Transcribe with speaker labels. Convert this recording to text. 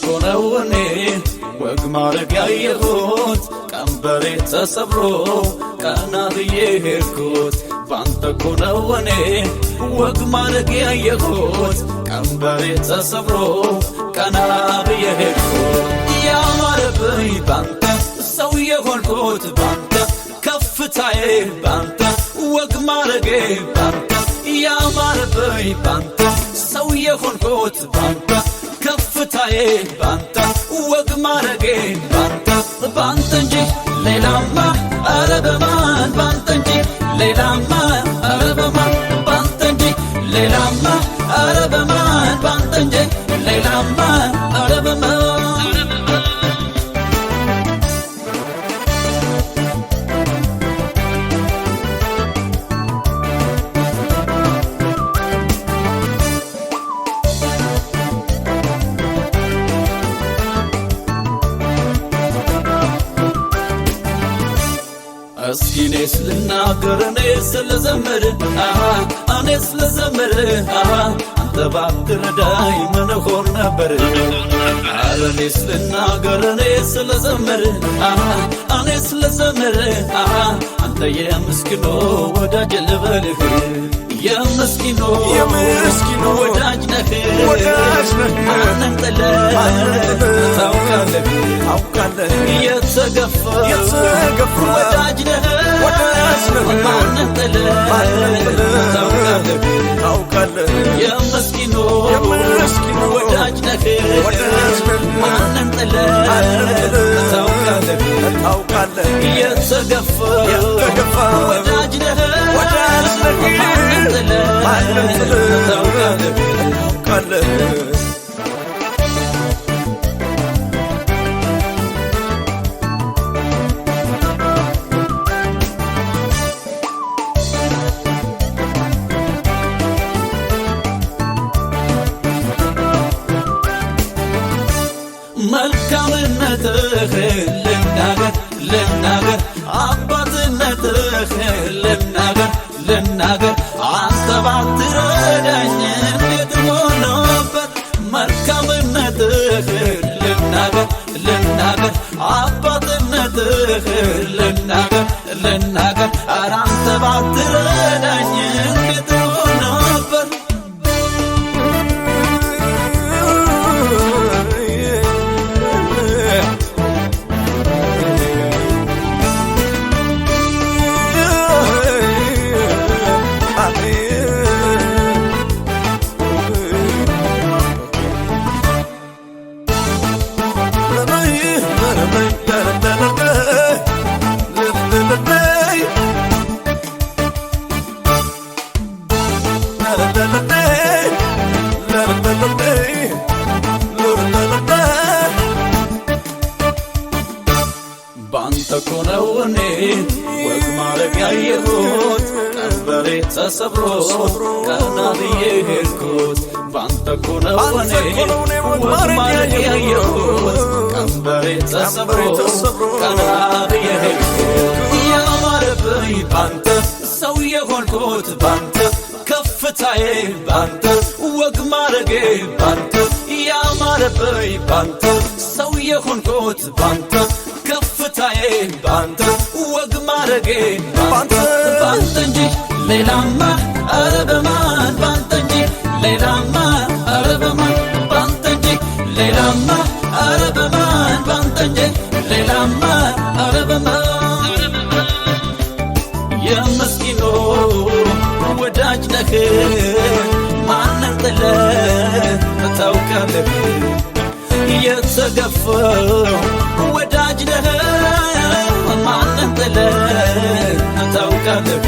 Speaker 1: ኮነው እኔ ወግ ማረግ ያየሁት ቀንበሬ ተሰብሮ ቀና ብዬ ሄድኩት ባንተ ኮነው እኔ ወግ ማረግ ያየሁት ቀንበሬ ተሰብሮ ቀና ብዬ ሄድኩት ያማረብኝ ባንተ ሰው የሆንኩት ባንተ ከፍታዬ ባንተ ወግ ማረጌ ባንተ ያማረብኝ ባንተ ሰው የሆንኩት ባንተ ከፍታዬ ባንተ ወግ ማረጌ ባንተ ባንተ እንጂ ሌላማ ኧረ በማን ባንተ እንጂ ሌላማ ኧረ በማን ባንተ እንጂ ሌላማ ኧረ በማን ባንተ እንጂ ሌላማ ኧረ በማን እስኪ እኔስ ልናገር እኔስ ልዘምር እኔስ ልዘምር አንተ ባትረዳኝ ምን ሆን ነበር ኧረ እኔስ ልናገር እኔስ ልዘምር እኔስ ልዘምር አንተ የምስኪኖ ወዳጅ ልበልህ የምስኪኖ ወዳጅ ነህ ማንም ጥለህ ታውቃለህ የተገፋ ወዳጅ ነህ ማንም ጥለህ ታውቃለህ የምስኪኖ ወዳጅ ነህ ማንም ጥለህ ታውቃለህ የተገፋ ወዳጅ ነህ ማንም ጥለህ ታውቃለህ መልካምነትህ ልናገር አባትነትህ ልናገር አንተ ባትረዳኝ እንዴት ሆኖ ነበር መልካምነትህ ልናገር አባትነትህ ልናገር ኧረ አንተ ባትረዳኝ እንዴት ሆኖ ነበር ባንተ ኮነው እኔ ወግ ማረግ ያየሁት ቀንበሬ ተሰብሮ ቀና ብዬ ሄድኩት ባንተ ኮነው እኔ ወግ ማረግ ያየሁት ቀንበሬ ተሰብሮ ቀና ብዬ ሄድኩት ያማረብኝ ባንተ ሰው የሆንኩት ባንተ ከፍታዬ ባንተ ወግ ማረጌ ባንተ ያማረብኝ ባንተ ሰው የሆንኩት ባንተ ከፍታዬ ባንተ ወግ ማረጌ ባንተ እንጂ ሌላማ ኧረ በማን ባንተ እንጂ ሌላማ ኧረ በማን ባንተ እንጂ ሌላማ ኧረ በማን ባንተ እንጂ ሌላማ ኧረ በማን የምስኪኖ ወዳጅ ነህ ማንም ጥለህ ታውቃለህ የተገፋ ወዳጅ ነህ ማንም ጥለህ ታውቃለህ